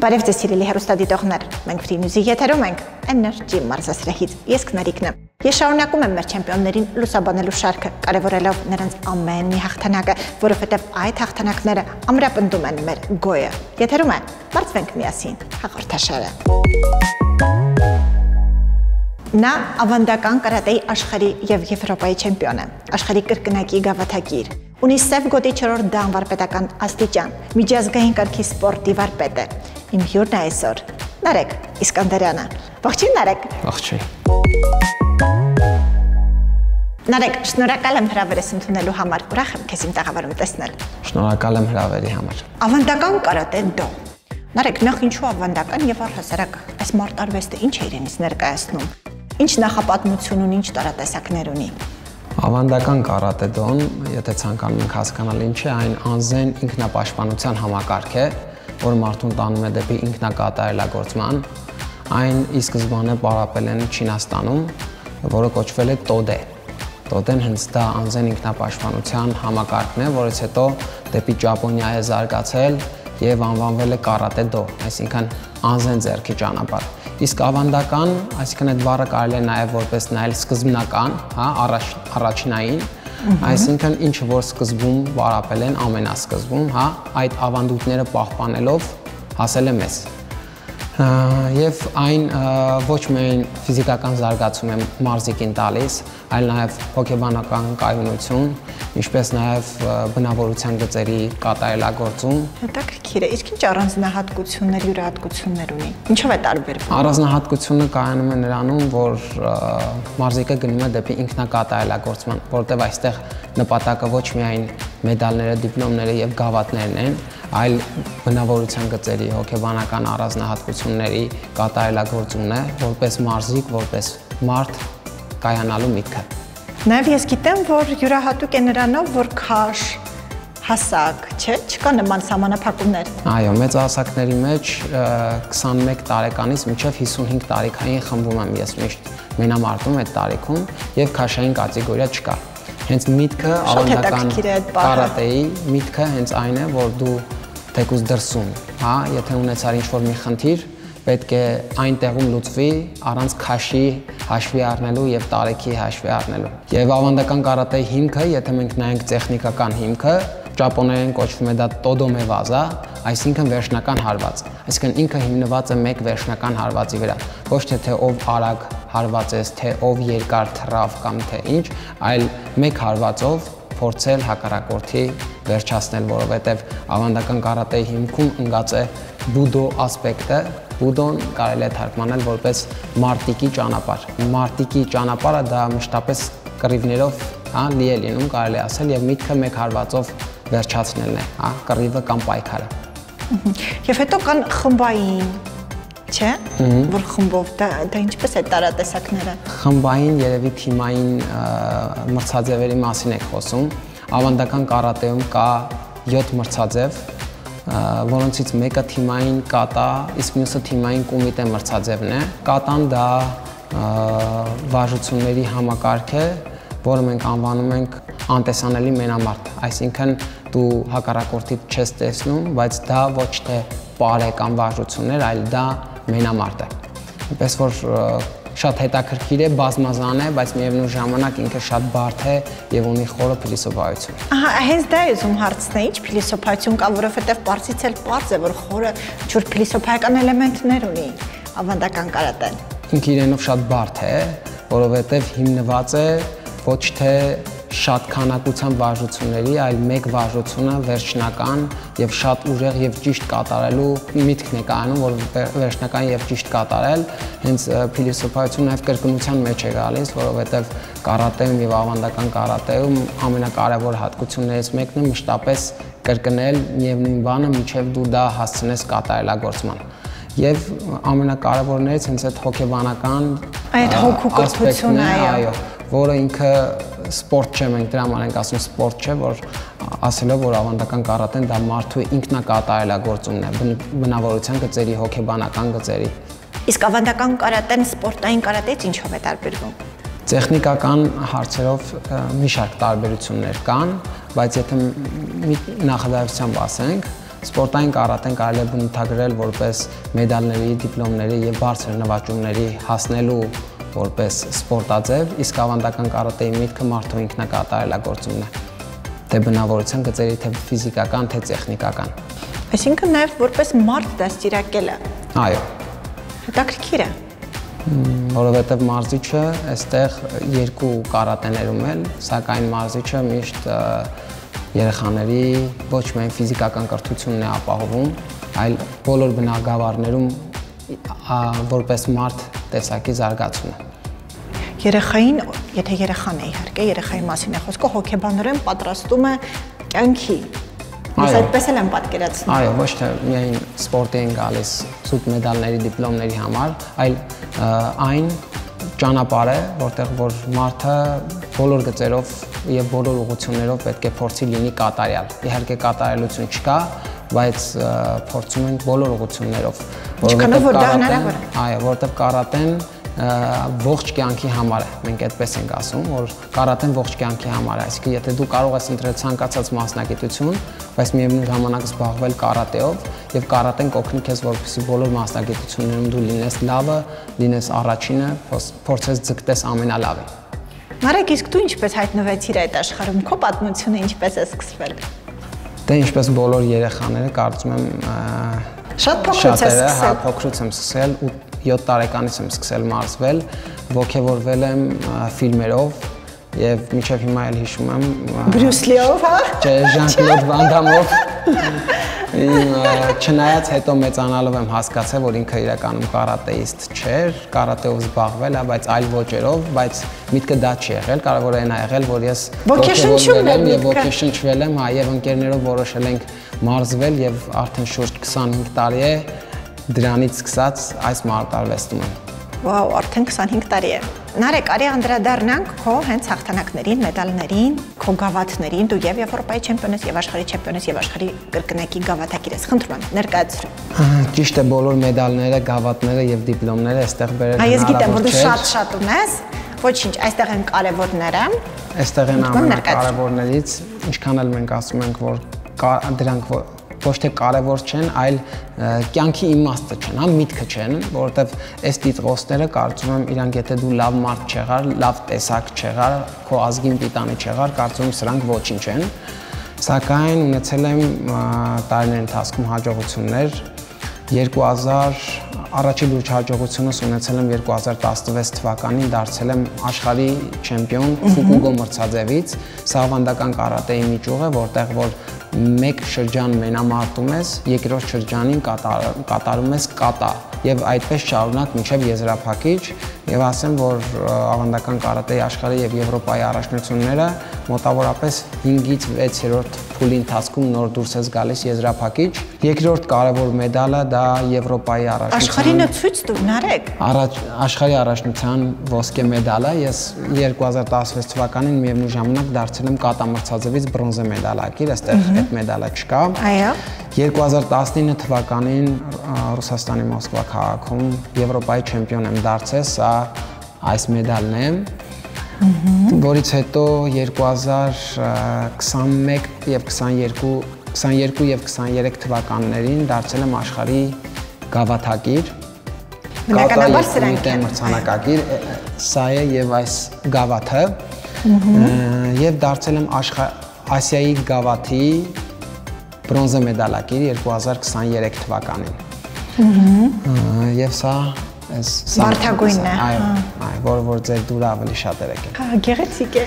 Բարև ձեզ սիրելի հեռուստադիտողներ, մենք Free News-ի եթերում ենք Energy մարզասրահից, ես Քնարիկն եմ։ Ես շարունակում եմ մեր չեմպիոններին լուսաբանելու շարքը, կարևորելով նրանց ամեն մի հաղթանակը, որովհետև այդ հաղթանակները ամրապնդում են մեր գոյը։ Եթերում է «Բարձվենք միասին» հաղորդաշարը։ Նա ավանդական կարատեի աշխարհի եւ Եվրոպայի չեմպիոն է, աշխարհի կրկնակի գավաթակիր, ունի սև գոտի 4-րդ դան վարպետական աստիճան, միջազգային կարգի սպորտի վարպետ է։ Իմ հյուրն է այսօր Նարեկ Իսկանդարյանը։ Ողջույն Նարեկ։ Ողջույն։ Նարեկ, շնորհակալ եմ հրավերս ընդունելու համար, ուրախ եմ քեզ իմ տաղավարում տեսնել։ Շնորհակալ եմ հրավերի համար։ Ավանդական կարատե դո։ Նարեկ, նախ ինչու ավանդական եւ առհասարակ այս մարտարվեստը ինչ է իրենից ներկայացնում։ Ինչ նախապատմություն ունի, ինչ տարատեսակներ ունի։ Ավանդական կարատեդոն, եթե ցանկանում եք հասկանալ ինչ է, այն անզեն ինքնապաշտպանության համակարգ է, որը մարդուն տանում է դեպի ինքնակատարելագործման։ Այն ի սկզբանե պարապել են Չինաստանում, որը կոչվել է տոդե։ Տոդեն հենց դա անզեն ինքնապաշտպանության համակարգն է, որից հետո դեպի Ճապոնիա է զարգացել եւ անվանվել է կարատեդո, այսինքն անզեն ձեռքի ճանապարհ։ Իսկ ավանդական, այսինքն այդ բառը կարելի է նաև որպես նայել սկզբնական, հա, առաջնային, այսինքն ինչը որ սկզբում պարապել են ամենասկզբում, հա, այդ ավանդույթները պահպանելով հասել է մեզ։ Եվ այն ոչ միայն ֆիզիկական զարգացում է մարզիկին տալիս, այլ նաև հոգեբանական կայունություն, ինչպես նաև բնավորության գծերի կատարելագործում։ Հետաքրքիր է, իսկ ինչ առանձնահատկություններ, յուրահատկություններ ունի։ Ինչով է տարբերվում։ Առանձնահատկությունը կայանում է նրանում, որ մարզիկը գնում է դեպի ինքնակատարելագործման, որտեղ այստեղ նպատակը ոչ միայն մեդալները, դիպլոմները եւ գավաթներն են, այլ բնավորության գծերի, հոգեբանական առանձնահատկությունների կատարելագործումն է, որպես մարզիկ, որպես մարդ կայանալու միտքը։ Նաև ես գիտեմ, որ յուրահատուկ է նրանով, որ քաշ, հասակ, չէ՞, չկա նման սահմանափակումներ։ Այո, մեծահասակների մեջ 21 տարեկանից մինչև 55 տարեկային խմբում եմ ես միշտ մենամարտում այդ տարիքում եւ քաշային կատեգորիա չկա։ Հենց միտքը ավանդական կարատեի միտքը հենց այն է, որ դու թեկուզ դրսում, հա, եթե ունեցար ինչ-որ մի խնդիր, պետք է այն տեղում լուծվի առանց քաշի հաշվի առնելու եւ տարեքի հաշվի առնելու։ Եվ ավանդական կարատեի հիմքը, եթե մենք նայենք տեխնիկական հիմքը, ճապոներեն կոչվում է դա տոդոմե վազա, այսինքն վերջնական հարված։ Այսինքն ինքը հիմնված է մեկ վերջնական հարվածի վրա, ոչ թե ով արագ հարված է, թե ով երկար թռավ կամ թե ինչ, այլ մեկ հարվածով փորձել հակառակորդի վերջացնել, որովհետև ավանդական կարատեի հիմքում ընկած է բուդո ասպեկտը։ Բուդոն կարելի է թարգմանել որպես մարտիկի ճանապարհ։ Մարտիկի ճանապարհը դա մշտապես կռիվներով, հա, լի է լինում, կարելի է ասել, եւ միտքը մեկ հարվածով վերջացնելն է, հա, կռիվը կամ պայքարը։ Եվ հետո կան խմբային, չէ՞, որ խմբով դա ինչպես է տարատեսակները։ Խմբային երևի թիմային մրցաձևերի մասին եք խոսում։ Ավանդական կարատեում կա 7 մրցաձև, որոնցից մեկը թիմային կատա, իսկ մյուսը թիմային կումիտե մրցաձևն է։ Կատան դա վարժությունների համակարգ է, որը մենք անվանում ենք անտեսանելի մենամարտ, այսինքն դու հակառակորդիդ չես տեսնում, բայց դա ոչ թե պար է կամ վարժություններ, այլ դա մենամարտ է։ Այնպես որ շատ հետաքրքիր է, բազմազան է, բայց միևնույն ժամանակ ինքը շատ բարդ է եւ ունի խորը փիլիսոփայություն։ Ահա, հենց դա է ուզում հարցնել, ինչ փիլիսոփայություն կա, որովհետեւ պարզից էլ պարզ է, որ խորը ինչ-որ փիլիսոփայական էլեմենտներ ունի ավանդական կարատեն։ Ինքը իրենով շատ բարդ է, որովհետեւ հիմնված է ոչ թե շատ քանակության վարժությունների, այլ մեկ վարժությունը վերջնական եւ շատ ուժեղ եւ ճիշտ կատարելու միտքն է կայանում, որ վերջնական եւ ճիշտ կատարել, հենց փիլիսոփայությունը նաեւ կրկնության մեջ է գալիս, որովհետեւ կարատեում եւ ավանդական կարատեում ամենակարևոր հատկություններից մեկն է մշտապես կրկնել միևնույն բանը, մինչեւ դու դա հասցնես կատարելագործման։ Եվ ամենակարևորներից հենց այդ հոգեբանական այդ հոգու կրթությունը, այո, որը ինքը սպորտ չէ, մենք դրա համար ենք ասում սպորտ չէ, որ ասելով որ ավանդական կարատեն դա մարդու ինքնակատարելագործումն է, բնավորության գծերի, հոգեբանական գծերի։ Իսկ ավանդական կարատեն սպորտային կարատեից ինչով է տարբերվում։ Տեխնիկական հարցերով մի շարք տարբերություններ կան, բայց եթե նախադասությամբ ասենք, Սպորտային կարատեն կարելի է բնութագրել որպես մեդալների, դիպլոմների եւ բարձր նվաճումների հասնելու որպես սպորտաձև, իսկ ավանդական կարատեի միտքը մարդու ինքնակատարելագործումն է։ Թե բնավորության գծերի, թե ֆիզիկական, թե տեխնիկական։ Այսինքն նաեւ որպես մարդ դաստիարակելը։ Այո։ Հետաքրքիր է։ Որովհետև մարզիչը այստեղ երկու կարատեներում էլ, սակայն մարզիչը միշտ երեխաների ոչ միայն ֆիզիկական կրթությունն է ապահովում, այլ բոլոր բնագավառներում որպես մարդ տեսակի զարգացումը։ Երեխային, եթե երեխան է իհարկե, երեխայի մասին է խոսքը, հոգեբանորեն պատրաստում է կյանքի։ Ես այդպես էլ եմ պատկերացնում։ Այո, ոչ թե միայն սպորտի են գալիս ցույց մեդալների, դիպլոմների համար, այլ այն ճանապարհ է, որտեղ որ մարդը բոլոր գծերով եւ բոլոր ուղղություններով պետք է փորձի լինի կատարյալ։ Իհարկե կատարելություն չկա, բայց փորձում ենք բոլոր ուղղություններով։ Ինչքանով որ դա հնարավոր է։ Այո, որտեղ կարատեն ողջ կյանքի համար է։ Մենք այդպես ենք ասում, որ կարատեն ողջ կյանքի համար է։ Այսինքն, եթե դու կարող ես ընտրել ցանկացած մասնագիտություն, բայց միևնույն ժամանակ զբաղվել կարատեով, եւ կարատեն կօգնի քեզ, որպեսզի բոլոր մասնագիտություններում դու լինես լավը, լինես առաջինը, փորձես ձգտես ամենալավը։ Մարեք, իսկ դու ինչպես հայտնվեցիր այդ աշխարհում, քո պատմությունը ինչպես է սկսվել։ Դե ինչպես բոլոր երեխաները, կարծում եմ շատ փոքրուց ես սկսել։ Փոքրուց եմ սկսել, 7 տարեկանից եմ սկսել մարզվել, ոգևորվել եմ ֆիլմերով եւ մինչեւ հիմա էլ հիշում եմ Բրյուս Լիով, հա? Չէ, Ժան-Կլոդ Վան Դամով։ Չնայած հետո մեծանալով եմ հասկացել, որ ինքը իրականում կարատեիստ չէր, կարատեով զբաղվել է, բայց այլ ոճերով, բայց միտքը դա չի եղել, կարևորը այն է եղել, որ ես ոգեշնչվել եմ եւ ոգեշնչվել եմ, եւ ընկերներով որոշել ենք մարզվել եւ արդեն շուրջ 25 տարի է դրանից սկսած այս մարտարվեստում եմ։ Վաու, արդեն 25 տարի է։ Նարեկ, արի անդրադառնանք քո հենց հաղթանակներին, մեդալներին, քո գավաթներին, դու եւ Եվրոպայի չեմպիոն ես, եւ աշխարհի չեմպիոն ես, եւ աշխարհի կրկնակի գավաթակիր ես։ Խնդրում եմ, ներկայացրու։ Ճիշտ է, բոլոր մեդալները, գավաթները եւ դիպլոմները այստեղ բերել հնարավոր չէ։ Ես գիտեմ, որ դու շատ ունես։ Ոչինչ, այստեղ են կարևորները։ Այստեղ են ամենակարևորներից, ինչքան էլ մենք ասում ենք, որ դրանք ոչ թե կարևոր չեն, այլ կյանքի իմաստը չեն, հա, միտքը չեն, որովհետև այս տիտղոսները կարծում եմ իրանք եթե դու լավ մարդ չեղար, լավ տեսակ չեղար, քո ազգին պիտանի չեղար, կարծում եմ սրանք ոչինչ են, սակայն ունեցել եմ տարիների ընթացքում հաջողություններ, 2000 առաջին լուրջ հաջողությունս ունեցել եմ 2016 թվականին, դարձել եմ աշխարհի չեմպիոն Ֆուկուգո մրցաձևից, սա ավանդական կարատեի միջուղ է, որտեղ որ մեկ շրջան մենամարտում ես, երկրորդ շրջանին կատարում ես կատա եւ այդպես շարունակ մինչեւ եզրափակիչ եւ ասեմ, որ ավանդական կարատեի աշխարհի եւ Եվրոպայի առաջնությունները մոտավորապես 5-ից 6-րդ փուլի ընթացքում նոր դուրս ես գալիս եզրափակիչ։ Երկրորդ կարևոր մեդալը դա Եվրոպայի առաջնության Աշխարհինը ցույց տուր, Նարեկ։ Աշխարհի առաջնության ոսկե մեդալը ես 2016 թվականին միևնույն ժամանակ դարձել եմ կատա մրցաձևից բրոնզե մեդալակիր, այստեղ այդ մեդալը չկա։ Այո։ 2019 թվականին Ռուսաստանի Մոսկվա քաղաքում Եվրոպայի չեմպիոն եմ դարձել, սա այս մեդալն է, որից հետո 2021 եւ 22 եւ 23 թվականներին դարձել եմ աշխարհի գավաթակիր։ Բնականաբար սրանք են մրցանակակիր, սա է եւ այս գավաթը, եւ դարձել եմ Ասիայի գավաթի բրոնզե մեդալակիր 2023 թվականին։ Եվ սա Վարդագույնն է։ Այո, որ ձեր դուրը ավելի շատ եկել։ Հա, գեղեցիկ է։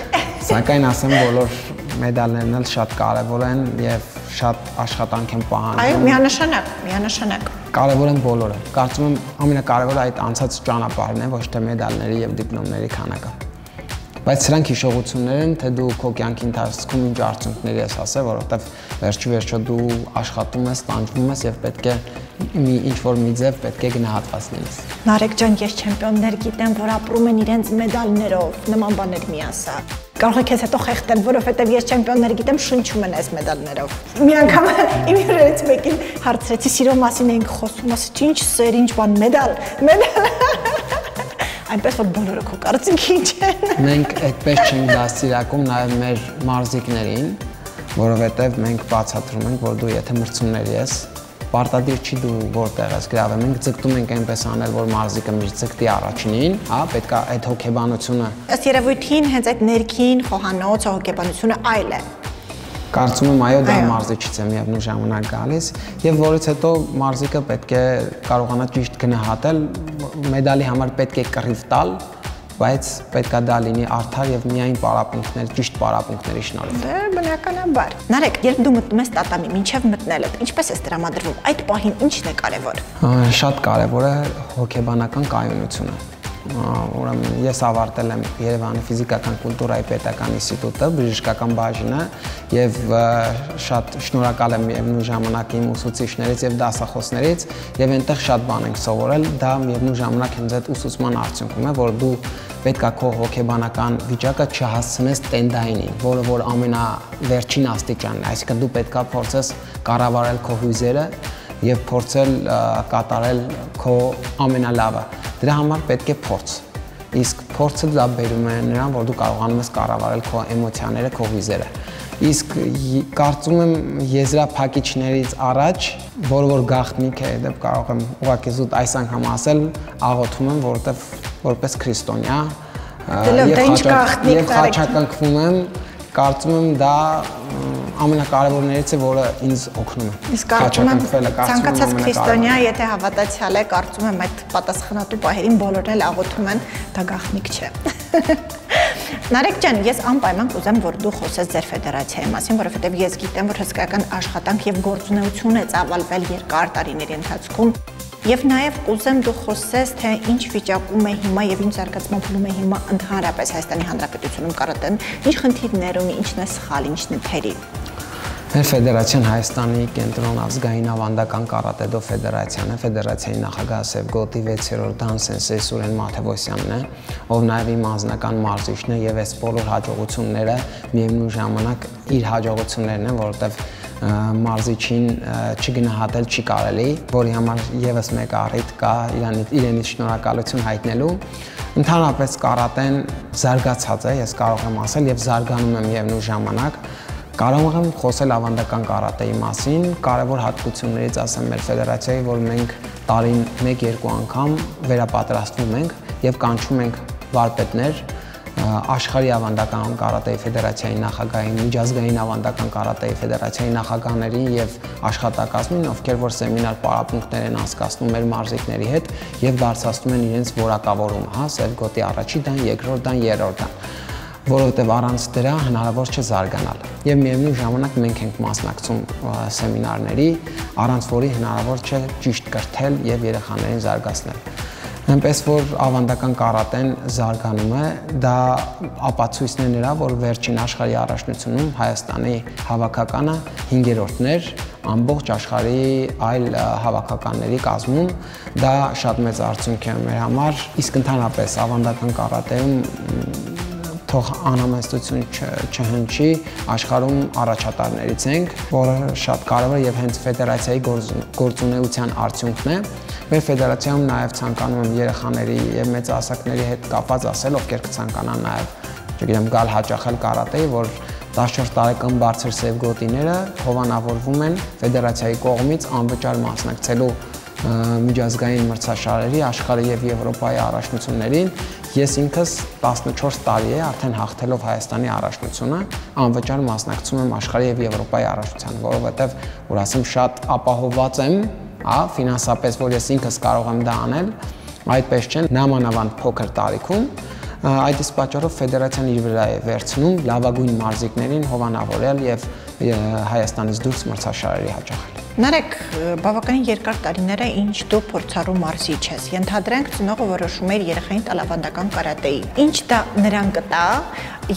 Սակայն ասեմ, բոլոր մեդալներն էլ շատ կարևոր են եւ շատ աշխատանք են պահանջում։ Այո, միանշանակ։ Կարևոր են բոլորը։ Կարծում եմ ամենակարևորը այդ անցած ճանապարհն է, ոչ թե մեդալների եւ դիպլոմների քանակը։ Բայց սրանք հիշողություններ են, թե դու քո կյանքի ընթացքում ինչ արդյունքներ ես հասել, որովհետև վերջո դու աշխատում ես, տանջվում ես եւ պետք է ինչ-որ մի ձև պետք է գնահատված լինես։ Նարեկ ջան, ես չեմպիոններ գիտեմ, որ ապրում են իրենց մեդալներով, նման բաներ մի ասա։ Կարող եք քեզ հետո խեղդել, որովհետև ես չեմպիոններ գիտեմ, շնչում են այս մեդալներով։ Մի անգամ իմ հյուրերից մեկին հարցրեցի, սիրո մասին էինք խոսում, ասեցի, ինչ սեր, ինչ բան, մեդալ։ Այնպես որ բոլորը քո կարծիքի ինչ են։ Մենք այդպես չենք դաստիարակում նաև մեր մարզիկներին, որովհետև մենք բացատրում ենք, որ դու եթե մրցումների ես, պարտադիր չի դու որտեղ ես գրավում, մենք ձգտում ենք այնպես անել, որ մարզիկը միշտ ձգտի առաջինին, հա, պետք է այդ հոգեբանությունը։ Ըստ երևույթին հենց այդ ներքին խոհանոց հոգեբանությունը այլ է։ Կարծում եմ այո, դա մարզիչից է միևնույն ժամանակ գալիս եւ որից հետո մարզիկը պետք է կարողանա ճիշտ գնահատել, մեդալի համար պետք է կռիվ տալ, բայց պետք է դա լինի արդար եւ միայն պարապմունքներ, ճիշտ պարապմունքների շնորհիվ։ Դե բնականաբար։ Նարեկ, երբ դու մտնում ես տատամի, մինչև մտնելդ, ինչպես ես տրամադրվում, այդ պահին ինչն է կարևոր։ Շատ կարևոր է հոգեբանական կայունությունը։ Ուրեմն ես ավարտել եմ Երևանի ֆիզիկական կուլտուրայի պետական ինստիտուտը, բժշկական բաժինը եւ շատ շնորհակալ եմ միևնույն ժամանակ իմ ուսուցիչներից եւ դասախոսներից եւ այնտեղ շատ բան ենք սովորել, դա միևնույն ժամանակ հենց այդ ուսուցման արդյունքում է, որ դու պետք է քո հոգեբանական վիճակը չհասցնես տենդայինին, որը որ ամենավերջին աստիճանն է, այսինքն դու պետք է փորձես կառավարել քո հույզերը եւ փորձել կատարել քո ամենալավը։ Դրա համար պետք է փորձ։ Իսկ փորձը դա բերում է նրան, որ դու կարողանում ես կառավարել քո էմոցիաները, քո հույզերը։ Իսկ կարծում եմ եզրափակիչներից առաջ, որ գաղտնիք է, դեպ կարող եմ ուղղակի զուտ այս անգամ ասել, աղոթում եմ, որովհետև որպես քրիստոնյա եւ խաչակնքվում եմ, կարծում եմ դա ամենակարևորներից է, որը ինձ օգնում է։ Իսկ կարծում եմ ցանկացած քրիստոնյա, եթե հավատացյալ է, կարծում եմ այդ պատասխանատու պահերին բոլորն էլ աղոթում են, դա գաղտնիք չէ։ Նարեկ ջան, ես անպայման կուզեմ, որ դու խոսես ձեր ֆեդերացիայի մասին, որովհետև ես գիտեմ, որ հսկայական աշխատանք եւ գործունեություն է ծավալվել երկար տարիների ընթացքում, եւ նաեւ կուզեմ դու խոսես, թե ինչ վիճակում է հիմա եւ ինչ զարգացման փուլում է հիմա ընդհանրապես Հայաստանի Հանրապետությունում կարատեն, ինչ խնդիրներ ունի, ինչն է սխալ, ինչն է թերի։ Մեր ֆեդերացիան Հայաստանի կենտրոն ազգային ավանդական կարատեդո ֆեդերացիան է, ֆեդերացիայի նախագահ Սևգոտի 6-րդ դան Սենսեյ Սուրեն Մաթևոսյանն է, ով նաև իմ անձնական մարզիչն է եւ այս բոլոր հաջողությունները միևնույն ժամանակ իր հաջողություններն են, որովհետեւ մարզիչին չգնահատել չի կարելի, որի համար եւս մեկ առիթ կա իրենից շնորհակալություն հայտնելու։ Ընդհանրապես կարատեն զարգացած է, ես կարող եմ ասել, եւ զարգանում է միևնույն ժամանակ։ Կարող եմ խոսել ավանդական կարատեի մասին, կարևոր հատկություններից ասեմ մեր ֆեդերացիայի, որ մենք տարին 1-2 անգամ վերապատրաստվում ենք եւ կանչում ենք վարպետներ աշխարհի ավանդական կարատեի ֆեդերացիայի նախագահային, միջազգային ավանդական կարատեի ֆեդերացիայի նախագահներին եւ աշխատակազմին, ովքեր որ սեմինար պարապմունքներ են անցկացնում մեր մարզիկների հետ եւ բարձրացնում են իրենց որակավորումը, հա, Սևգոտի առաջի դան, երկրորդ դան, երրորդ դան, որովհետև առանց դրա հնարավոր չէ զարգանալ։ Եվ միևնույն ժամանակ մենք ենք մասնակցում սեմինարների, առանց որի հնարավոր չէ ճիշտ կրթել եւ երեխաներին զարգացնել։ Այնպես որ ավանդական կարատեն զարգանում է, դա ապացույցն է նրա, որ վերջին աշխարհի առաջնությունում Հայաստանի հավաքականը 5-րդն էր ամբողջ աշխարհի այլ հավաքականների կազմում, դա շատ մեծ արդյունք է մեր համար, իսկ ընդհանրապես ավանդական կարատեում թող անհամեստություն չհնչի, աշխարհում առաջատարներից ենք, որը շատ կարևոր եւ հենց ֆեդերացիայի գործունեության արդյունքն է։ Մեր ֆեդերացիայում նաեւ ցանկանում եմ երեխաների եւ մեծահասակների հետ կապված ասել, ովքեր կցանկանան նաեւ, չգիտեմ, գալ հաճախել կարատեի, որ 14 տարեկան բարձր Սևգոտիները հովանավորվում են ֆեդերացիայի կողմից անվճար մասնակցելու միջազգային մրցաշարերի աշխարհի եւ Եվրոպայի առաջնություններին։ Ես ինքս 14 տարի է արդեն հաղթելով Հայաստանի առաջնությունը անվճար մասնակցում եմ աշխարհի եւ Եվրոպայի առաջնությանը, որովհետեւ որ ասեմ շատ ապահովված եմ, հա, ֆինանսապես, որ ես ինքս կարող եմ դա անել, այդպես չէ, նամանավանդ փոքր տարիքում, այդ իսկ պատճառով ֆեդերացիան իր վրա է վերցնում լավագույն մարզիկներին հովանավորել եւ Հայաստանից դուրս մրցաշարերի հաճախել։ Նարեկ, բավականին երկար տարիներ է, ինչ դու փորձառու մարզիչ ես։ Ենթադրենք ծնողը որոշում էր երեխային տալ ավանդական կարատեի։ Ինչ դա նրան կտա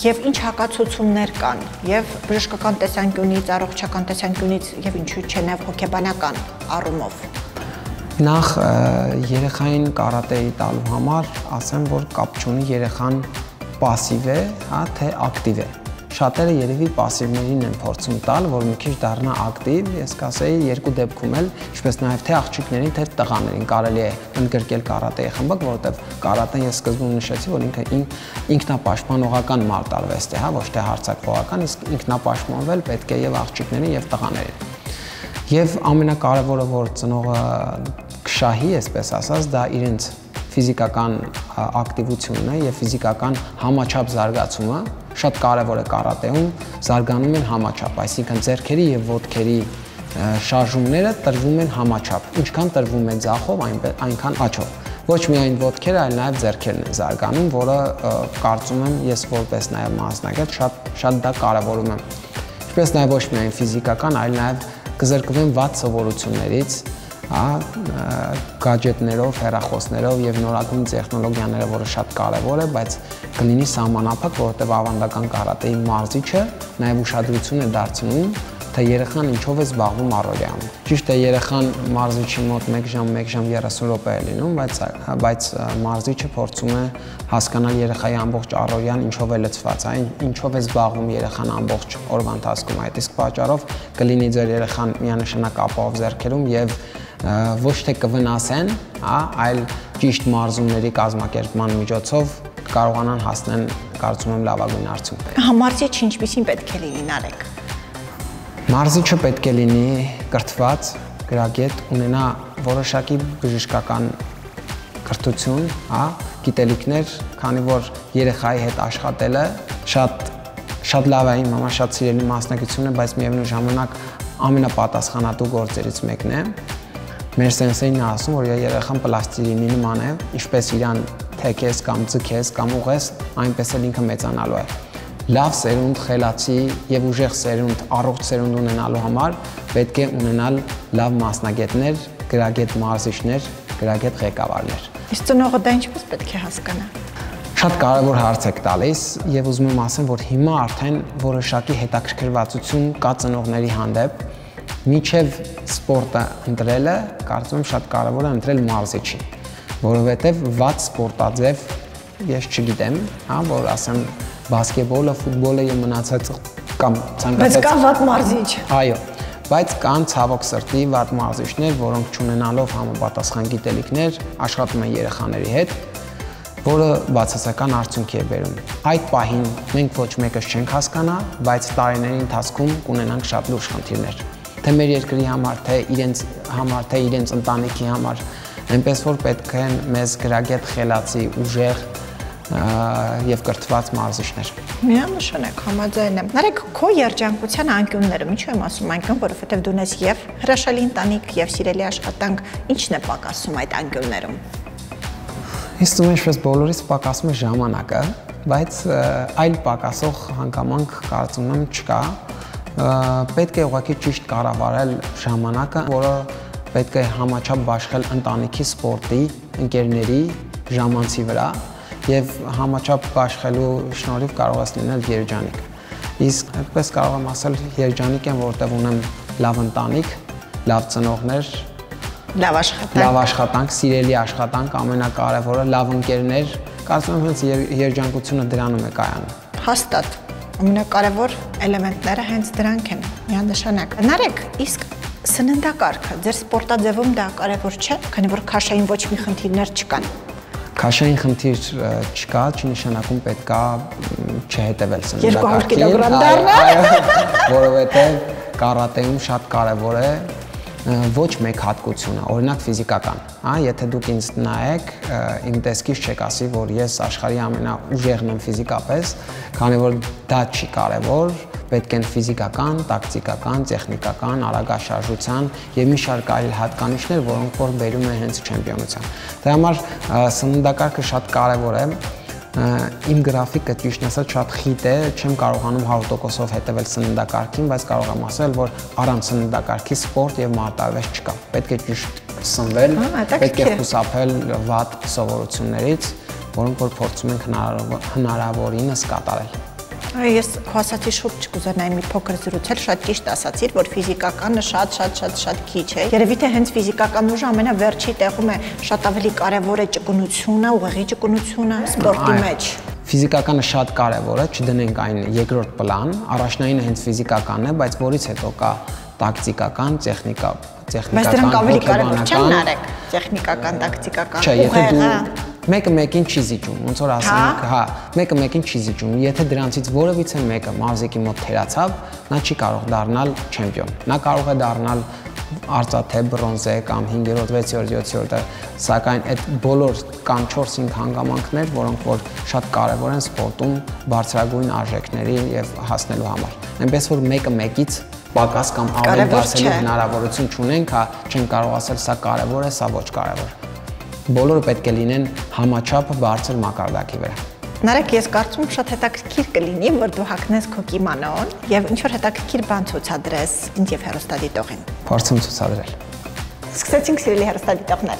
եւ ինչ հակացություններ կան եւ բժշկական տեսանկյունից, առողջական տեսանկյունից եւ ինչու՞ չէ նաեւ հոգեբանական առումով։ Նախ երեխային կարատեի տալու համար ասեմ, որ կապ չունի երեխան պասիվ է, հա, թե ակտիվ է։ շատերը երևի пассивներին են փորձում տալ, որ մի քիչ դառնա ակտիվ, ես կասեի երկու դեպքում էլ, ինչպես նաև թե աղջիկներին, թե տղաներին կարելի է ընդգրկել կարատեի խմբակ, որովհետև կարատեն ես սկզբում նշեցի, որ ինքը ինքնապաշտպանողական մարտարվեստ է, հա, ոչ թե հարձակվողական, իսկ ինքնապաշտպանվել պետք է եւ աղջիկներին եւ տղաներին։ Եվ ամենակարևորը, որ ծնողը կշահի, այսպես ասած, դա իրենց ֆիզիկական ակտիվությունն է եւ ֆիզիկական համաչափ զարգացումը, շատ կարևոր է կարատեում, զարգանում են համաչափ, այսինքն ձեռքերի եւ ոտքերի շարժումները տրվում են համաչափ, ինչքան տրվում է ձախով, այնքան աչով։ Ոչ միայն ոտքերը, այլ նաեւ ձեռքերն են զարգանում, որը կարծում եմ ես որպես նաեւ մասնագետ շատ դա կարևորում եմ։ Ինչպես նաեւ ոչ միայն ֆիզիկական, այլ նաեւ կզրկվեն վատ սովորություններից, գաջետներով, հեռախոսներով եւ նորագույն տեխնոլոգիաները, որը շատ կարեւոր է, բայց կլինի սահմանափակ, որովհետեւ ավանդական կարատեի մարզիչը նաեւ ուշադրություն է դարձնում, թե երեխան ինչով է զբաղվում առօրյայում։ Ճիշտ է, երեխան մարզիչի մոտ 1 ժամ 30 րոպե է լինում, բայց մարզիչը փորձում է հասկանալ երեխայի ամբողջ առօրյան ինչով է լցված, ինչով է զբաղվում երեխան ամբողջ օրվա ընթացքում։ Այդ իսկ պատճառով կլինի ձեր երեխան միանշանակ ապահով ձեռքերում եւ ոչ թե կվնասեն, այլ ճիշտ մարզումների կազմակերպման միջոցով կարողանան հասնել, կարծում եմ, լավագույն արդյունք։ Մարզիչ ինչպիսին պետք է լինի, Նարեկ։ Մարզիչը պետք է լինի կրթված, գրագետ, ունենա որոշակի բժշկական կրթություն, գիտելիքներ, քանի որ երեխայի հետ աշխատելը շատ լավ է, իմ համար շատ սիրելի մասնագիտություն է, բայց միևնույն ժամանակ ամենապատասխանատու գործերից մեկն է։ Մեր սենսեին ասում, որ երեխան պլաստիլինի նման է, ինչպես իրան թեքես կամ ձգես կամ ուղես, այնպես էլ ինքը մեծանալու է։ Լավ սերունդ, խելացի եւ ուժեղ սերունդ, առողջ սերունդ ունենալու համար պետք է ունենալ լավ մասնագետներ, գրագետ մարզիչներ, գրագետ ղեկավարներ։ Իսկ ծնողը դա ինչպես պետք է հասկանա։ Շատ կարևոր հարց եք տալիս եւ ուզում եմ ասեմ, որ հիմա արդեն որոշակի հետաքրքրվածություն կա ծնողների հանդեպ։ Միջև սպորտը ընտրելը, կարծում եմ շատ կարևոր է ընտրել մարզիչին, որովհետև վատ սպորտաձև ես չգիտեմ, որ ասեմ բասկետբոլը, ֆուտբոլը եւ մնացած կամ ցանկացած։ Բայց կա վատ մարզիչ։ Այո, բայց կան ցավոք սրտի վատ մարզիչներ, որոնք չունենալով համապատասխան գիտելիքներ, աշխատում են երեխաների հետ, որը բացասական արդյունքի է բերում։ Այդ պահին մենք ոչ մեկս չենք հասկանա, բայց տարիների ընթացքում կունենանք շատ լուրջ խնդիրներ։ Թե մեր երկրի համար, թե իրենց ընտանիքի համար, այնպես որ պետք են մեզ գրագետ, խելացի, ուժեղ եւ կրթված մարզիչներ։ Միանշանակ համաձայն եմ։ Նարեկ, քո երջանկության անկյունները, ինչու եմ ասում անկյուն, որովհետեւ դու ես եւ հրաշալի ընտանիք եւ սիրելի աշխատանք, ի՞նչն է պակասում այդ անկյուններում։ Ինձ թվում է, ինչպես բոլորից պակասում է ժամանակը, բայց այլ պակասող հանգամանք կարծում եմ չկա։ Պետք է ուղղակի ճիշտ կառավարել ժամանակը, որը պետք է համաչափ բաշխել ընտանիքի, սպորտի, ընկերների, ժամանցի վրա եւ համաչափ բաշխելու շնորհիվ կարող ես լինել երջանիկ։ Իսկ այդպես կարող եմ ասել երջանիկ եմ, որովհետեւ ունեմ լավ ընտանիք, լավ ծնողներ, լավ աշխատանք, սիրելի աշխատանք, ամենակարևորը լավ ընկերներ, կարծում եմ հենց երջանկությունը դրանում է կայանում։ Հաստատ։ Ամենակարևոր էլեմենտները հենց դրանք են, միանշանակ։ Նարեկ, իսկ սննդակարգը ձեր սպորտաձևում դա կարևոր չէ, քանի որ քաշային ոչ մի խնդիրներ չկան։ Քաշային խնդիր չկա, չի նշանակում պետքա չհետևել սննդակարգին։ 200 կիլոգրամ դառնալ, որովհետև կարատեում շատ կարևոր է ոչ մեկ հատկությունը, օրինակ ֆիզիկական, եթե դուք ինձ նայեք, իմ տեսքից չեք ասի, որ ես աշխարհի ամենաուժեղն եմ ֆիզիկապես, քանի որ դա չի կարևոր, պետք են ֆիզիկական, տակտիկական, տեխնիկական, արագաշարժության եւ մի շարք այլ հատկանիշներ, որոնք որ բերում են հենց չեմպիոնության։ Դրա համար սննդակարգը շատ կարևոր է։ Իմ գրաֆիկը ճիշտ ասած շատ խիտ է, չեմ կարողանում 100%-ով հետևել սննդակարգին, բայց կարող եմ ասել, որ առանց սննդակարգի սպորտ եւ մարտարվես չկա։ Պետք է ճիշտ սնվել, պետք է խուսափել վատ սովորություններից, որոնք որ փորձում ենք հնարավորինս կատարել։ Ես քո ասացի շուրջ կուզենայի մի փոքր զրուցել, շատ ճիշտ ասացիր, որ ֆիզիկականը շատ քիչ է։ Երևի թե հենց ֆիզիկական ուժը ամենավերջի տեղում է, շատ ավելի կարևոր է ճկունությունը, ուղեղի ճկունությունը սպորտի մեջ։ Ֆիզիկականը շատ կարևոր է, չդնենք այն երկրորդ պլան, առաջնայինը հենց ֆիզիկականն է, բայց որից հետո կա տակտիկական, Բայց դրանք ավելի կարևոր չեն Նարեկ, տեխնիկական, տակտիկական, չէ, եթե դու մեկը մեկին չի զիջում, ոնց որ ասում ենք, հա, մեկը մեկին չի զիջում, եթե դրանցից որևիցե մեկը մարզիկի մոտ թերացավ, նա չի կարող դառնալ չեմպիոն, նա կարող է դառնալ արծաթե, բրոնզե կամ 5-րդ, 6-րդ, 7-րդը, սակայն այդ բոլոր կամ 4-5 հանգամանքներ, որոնք որ շատ կարևոր են սպորտում բարձրագույն արժեքների եւ հասնելու համար։ Այնպես որ մեկը մեկից պակաս կամ ավելի դասելու հնարավորություն չունենք, հա, չեն կարող ասել սա կարևոր է, սա ոչ կարևոր։ Բոլորը պետք է լինեն համաչափ բարձր մակարդակի վրա։ Նարեկ, ես կարծում եմ շատ հետաքրքիր կլինի, որ դու հագնես քո կիմանոն եւ ինչ որ հետաքրքիր բան ցուցադրես ինձ եւ հեռուստադիտողին։ Փորձում ցուցադրել։ Սկսեցինք սիրելի հեռուստադիտողներ։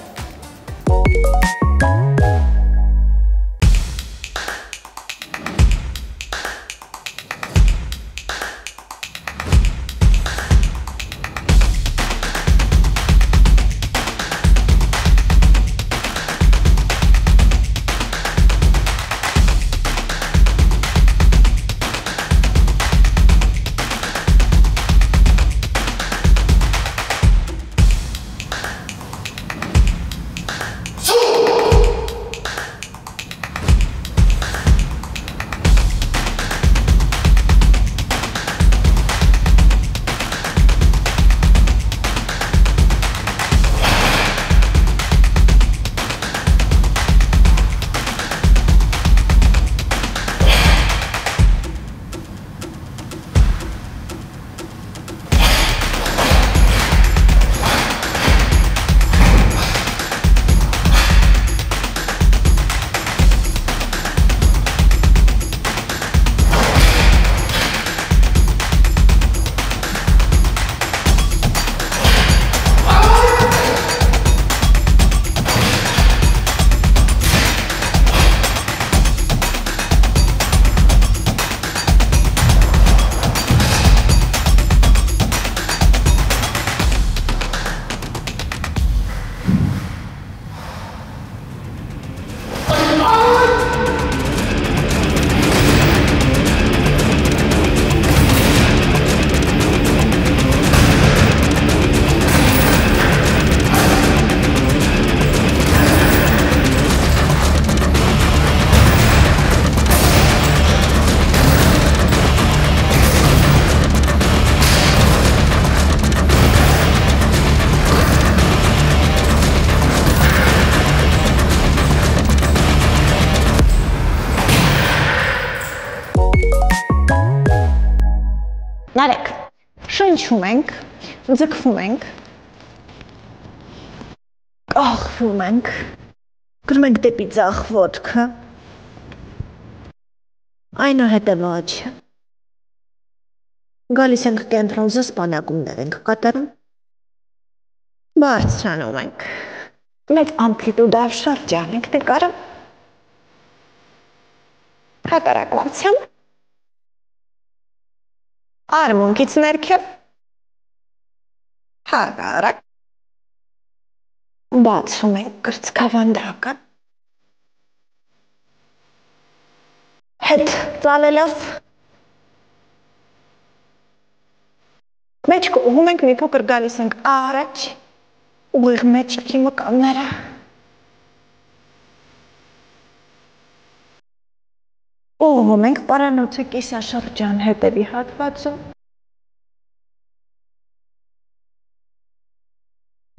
Նարեկ, շնչում ենք, ձգվում ենք, կախվում ենք, գրում ենք դեպի ձախ ոտքը, այնուհետև գալիս ենք կենտրոն, զսպանակումներ ենք կատարում, բարձրանում ենք, մեծ ամպլիտուդայով շրջան ենք նկարում, հակառակ ուղղությամբ, արմունկից ներքև, հակառակ, բացում ենք կրծքավանդակը, հետ ծալելով, մեջք ուղում ենք, մի փոքր գալիս ենք առաջ, ուղիղ մեջքի մկանները, ուղում ենք պարանոցի կիսաշրջան հետևի հատվածում,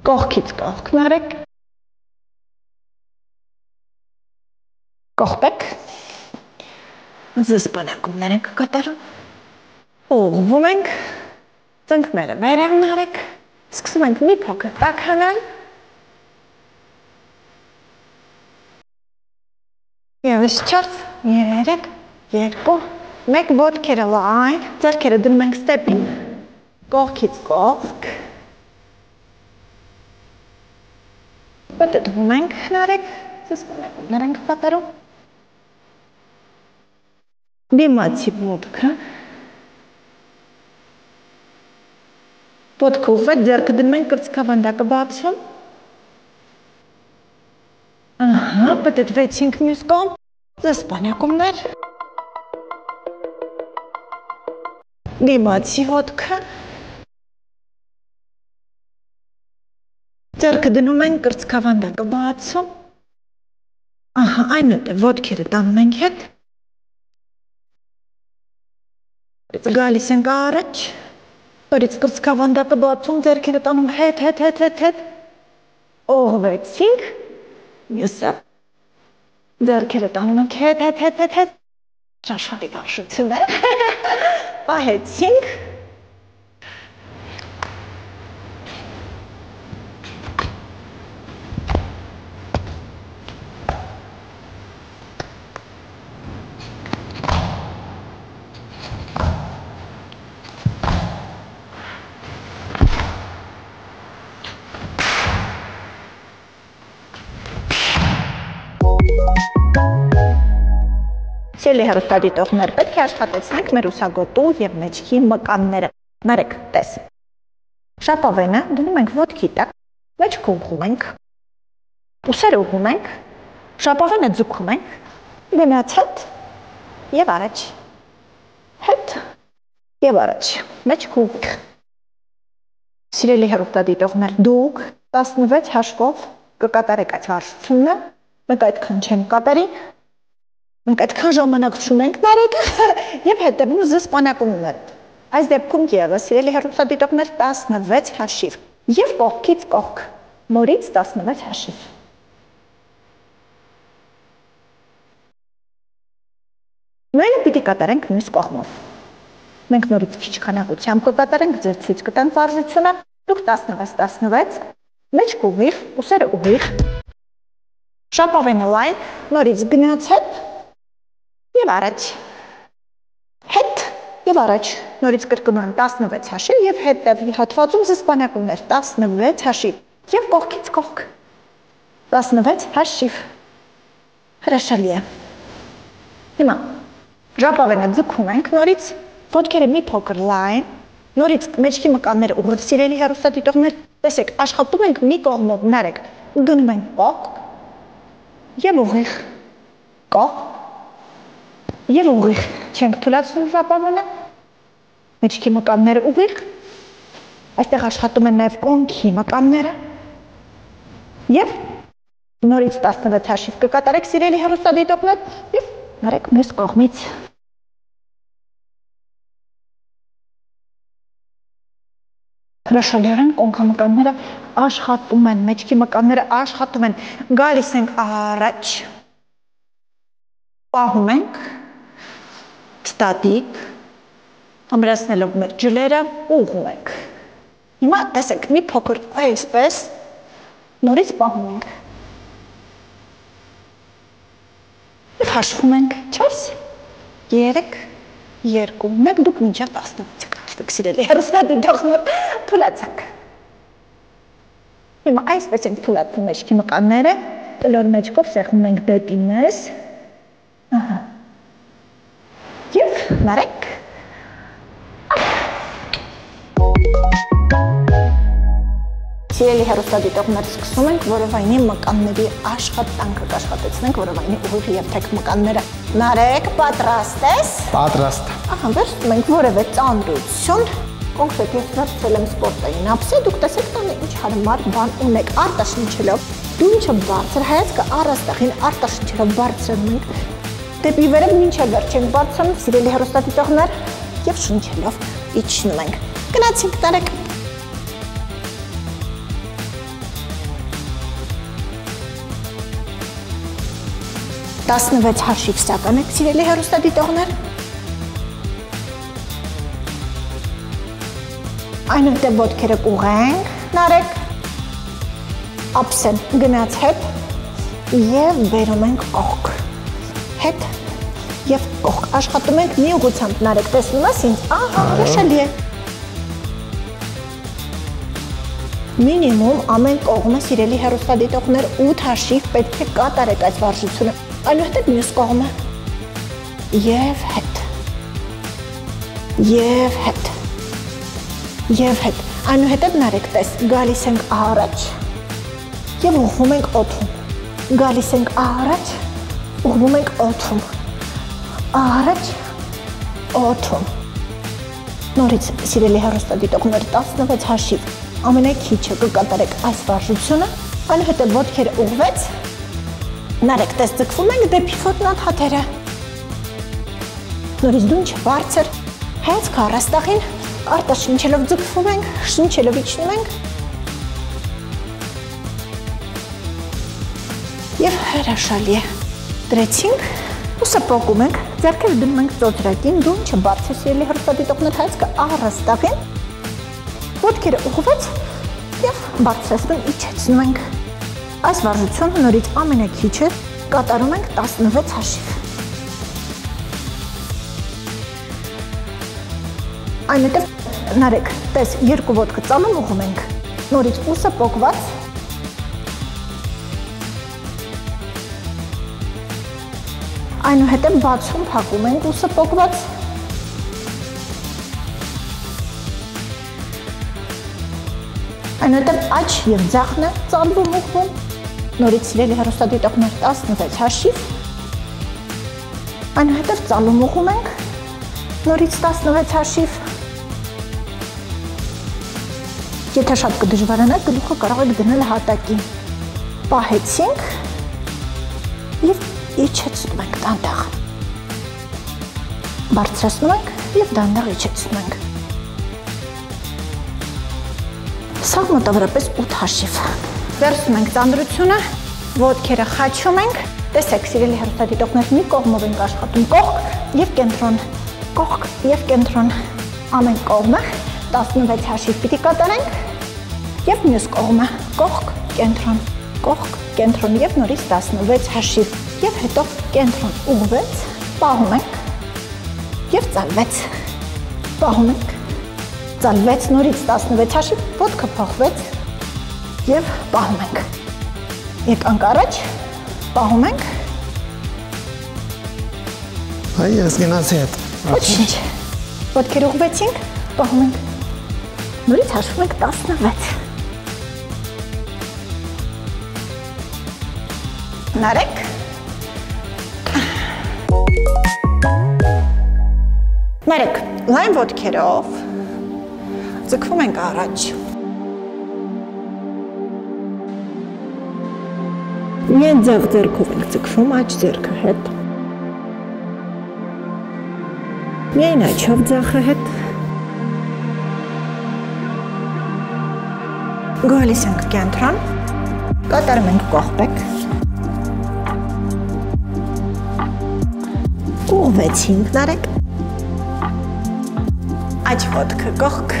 կողքից կողք նարեք, կողպեք, զսպանակումներ ենք կատարում, ուղվում ենք, ծնկները վերև նարեք, սկսում ենք մի փոքր տաքանալ, Եվս 4, 3, 2, 1 ոտքերը լայն, ձեռքերը դնում ենք ստեպին, կողքից կողք, պտտվում ենք նարեք, զսպանակումներ ենք կատարում, դիմացի ոտքը, ոտքը ուղղվեց, ձեռքը դնում ենք կրծքավանդակը բացում, պտտվեցինք մյուս կողմ, Ձեզ բանակումներ։ Դիմացի ոտքը։ Ձեռքը դնում ենք կրծքավանդակը բացում։ Ահա, այնուհետև ոտքերը տանում ենք հետ։ Գալիս ենք առաջ։ Նորից կրծքավանդակը բացում, ձեռքերը տանում հետ։ Օղվեցինք։ Մյուսը։ Ձեռքերը տանում ենք հետ։ Ճաշարի բարձրություն է։ Պահեցինք։ Սիրելի հեռուստադիտողներ, պետք է աշխատեցնենք մեր ուսագոտու և մեջքի մկանները։ Նարեկ, տես։ Շապավենը դնում ենք ոտքի տակ, մեջքը ուղղում ենք, ուսերը ուղղում ենք, շապավենը ձգում ենք, գնաց հետ և առաջ, հետ և առաջ, մեջքը ուղիղ։ Սիրելի հեռուստադիտողներ, դուք 16 հաշվով կկատարեք այդ վարժությունը, մենք այդքան չենք կատարի, մենք այդքան ժամանակ չունենք Նարեկը և հետևում ձեզ սպանակումներ։ Այս դեպքում ևս, սիրելի հեռուստադիտողներ, 16 հաշիվ և կողքից կողք, նորից 16 հաշիվ։ Նույնը պիտի կատարենք մյուս կողմով։ Մենք նորից քիչ քանակությամբ կկատարենք, ձեր ցույց կտանք վարժությունը, դուք 16, մեջք ուղիղ, ուսերը ուղիղ, շապավենը լայն, նորից գնաց հետ և առաջ, հետ և առաջ, նորից կրկնում եմ 16 հաշիվ և հետևի հատվածում ձեզ սպանակումներ 16 հաշիվ և կողքից կողք 16 հաշիվ։ Հրաշալի է։ Հիմա ժապավենը ձգում ենք նորից, ոտքերը մի փոքր լայն, նորից մեջքի մկանները ուղիղ, սիրելի հեռուստադիտողներ, տեսեք, աշխատում ենք մի կողմով, Նարեկ, դնում ենք կողք և ուղիղ, կողք և ուղիղ, չենք թուլացնում ժապավենը, մեջքի մկանները ուղիղ, այստեղ աշխատում են նաև կոնքի մկանները և նորից 16 հաշիվ կկատարեք, սիրելի հեռուստադիտողներ, և Նարեկ մյուս կողմից։ Հրաշալիորեն կոնքամկանները աշխատում են, մեջքի մկանները աշխատում են, գալիս ենք առաջ, պահում ենք, ստատիկ, ամրացնելով մեր ջլերը, ուղղում ենք։ Հիմա տեսեք, մի փոքր այսպես, նորից պահում ենք։ Եվ հաշվում ենք 4, 3, 2, 1, դուք մինչև 16 կացվեք, սիրելի հեռուստադիտողներ, թուլացանք։ Հիմա այսպես ենք թուլացում մեջքի մկանները, կլոր մեջքով սեղմում ենք դեպի մեզ, և Նարեկ։ Սիրելի հեռուստադիտողներ, սկսում ենք որովայնի մկանների աշխատանքը կաշխատեցնենք, որովայնի ուղիղ և թեք մկանները։ Նարեկ, պատրաստ ես։ Պատրաստ։ Ահա, վերցնում ենք որևէ ծանրություն, կոնկրետ ես վերցրել եմ սպորտային ափսե, դուք տեսեք տանը ինչ հարմար բան ունեք, արտաշնչելով, դունչը բարձր, հայացքը առաստաղին արտաշնչելով բարձրանում ենք, դեպի վերև մինչև վերջ ենք բարձրանում, սիրելի հեռուստադիտողներ, և շնչելով իջնում ենք։ Գնացինք Նարեկ։ Տասնվեց հաշիվ սական եք, սիրելի հեռուստադիտողներ։ Այնուհետև ոտքերը կուղենք, Նարեկ, ափսեն գնաց հետ և բերում ենք կողք, հետ և կողք, աշխատում ենք մի ուղղությամբ, Նարեկ, տեսնում ես ինձ, ահա, հրաշալի է։ Մինիմում ամեն կողմը, սիրելի հեռուստադիտողներ, 8 հաշիվ պետք է կատարեք այս վարժությունը, այնուհետև մյուս կողմը, և հետ, և հետ, և հետ, այնուհետև Նարեկ տես, գալիս ենք առաջ և ուղղում ենք օդում, գալիս ենք առաջ ուղղվում ենք օդում, առաջ, օդում, նորից սիրելի հեռուստադիտողներ 16 հաշիվ, ամենաքիչը կկատարեք այս վարժությունը, այնուհետև ոտքերը ուղղվեց, նարեկ տես ձգվում ենք դեպի ոտնաթաթերը, նորից դունչ բարձր, հենց քառաստաղին, արտաշնչելով ձգվում ենք, շնչելով իջնում ենք և հրաշալի է, դրեցինք, ուսը պոկում ենք, ձեռքերը դնում ենք ծոծրակին, դունչը բարձր սիրելի հեռուստադիտողներ հայացքը առաստաղին, ոտքերը ուղղված և բարձրացնում իջեցնում ենք, այս վարժությունը նորից ամենաքիչը կատարում ենք 16 հաշիվ, այնուհետև նարեկ տես երկու ոտքը ծալում ուղղում ենք, նորից ուսը պոկված, այնուհետև բացում փակում ենք ուսը պոկված, այնուհետև աջ և ձախն է ծալվում ուղղվում, նորից սիրելի հեռուստադիտողներ 16 հաշիվ, այնուհետև ծալում ուղղում ենք, նորից 16 հաշիվ, եթե շատ կդժվարանա, գլուխը կարող եք դնել հատակին, պահեցինք և իջեցնում ենք դանդաղ, բարձրացնում ենք և դանդաղ իջեցնում ենք, սաղ մոտավորապես 8 հաշիվ, վերցնում ենք ծանրությունը, ոտքերը խաչում ենք, տեսեք սիրելի հեռուստադիտողներ մի կողմով ենք աշխատում կողք և կենտրոն, ամեն կողմը 16 հաշիվ պիտի կատարենք և մյուս կողմը կողք, կենտրոն և նորից 16 հաշիվ և հետո կենտրոն ուղղվեց, պահում ենք և ծալվեց, պահում ենք, ծալվեց, նորից 16 հաշիվ, ոտքը փոխվեց և պահում ենք, եկանք առաջ, պահում ենք, այ ես գնացի հետ, ոչինչ, ոտքեր ուղղվեցինք, պահում ենք, նորից հաշվում ենք 16, նարեկ, նարեկ, լայն ոտքերով, ձգվում ենք առաջ, միայն ձախ ձեռքով ենք ձգվում աջ ձեռքը հետ, միայն աչով ձախը հետ, գալիս ենք կենտրոն, կատարում ենք կողպեք, ուղղվեցինք նարեկ, աջ ոտքը կողք,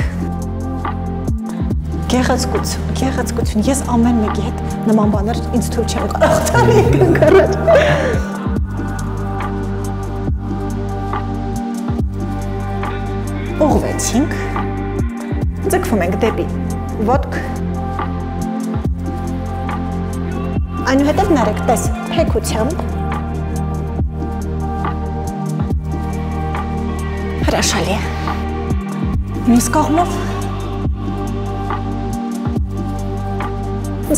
գեղեցկություն, ես ամեն մեկի հետ նման բաներ ինձ թույլ չեմ կարող տալ եկանք առաջ, ուղղվեցինք, ձգվում ենք դեպի ոտք, այնուհետև նարեկ տես հեքությամբ, հրաշալի է, մյուս կողմով,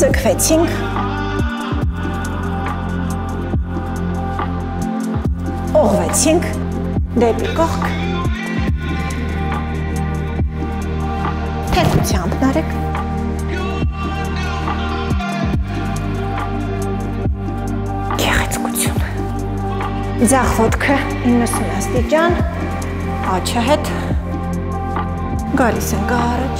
ձգվեցինք, ուղղվեցինք դեպի կողք, թեքությամբ նարեկ, գեղեցկություն, ձախ ոտքը 90 աստիճան, աչը հետ, գալիս ենք առաջ,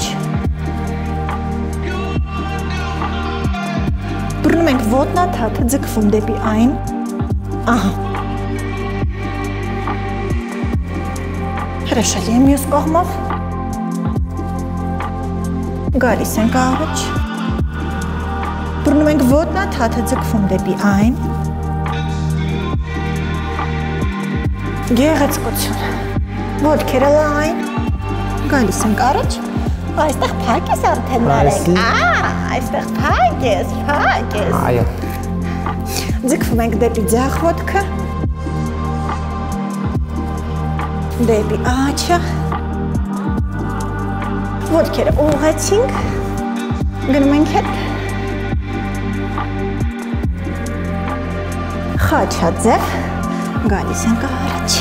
բռնում ենք ոտնաթաթը, ձգվում դեպի այն, ահա, հրաշալի է մյուս կողմով, գալիս ենք առաջ, բռնում ենք ոտնաթաթը, ձգվում դեպի այն, գեղեցկություն, ոտքերը լայն, գալիս ենք առաջ, այստեղ փակ ես արդեն նարեկ, այստեղ փակ ես, այո, ձգվում ենք դեպի ձախ ոտքը, դեպի աչը, ոտքերը ուղղեցինք, գնում ենք հետ, Խաչաձև, գալիս ենք առաջ։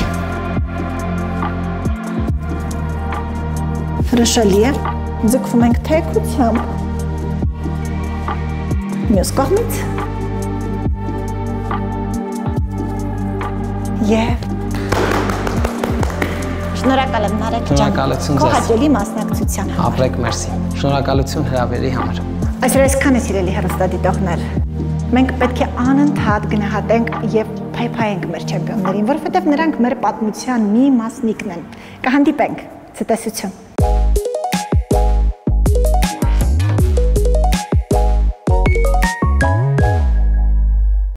Հրաշալի է, ձգվում ենք թեքությամբ։ Մյուս կողմից։ Եվ շնորհակալ եմ Նարեկ ջան։ Շնորհակալություն ձեզ։ Քո հաճելի մասնակցության համար։ Ապրեք, մերսի։ Շնորհակալություն հրավերի համար։ Այսօր սիրելի հեռուստադիտողներ, մենք պետք է անընդհատ գնահատենք եւ փայփայենք մեր չեմպիոններին, որովհետեւ նրանք մեր պատմության մի մասնիկն են։ Կհանդիպենք, ցտեսություն։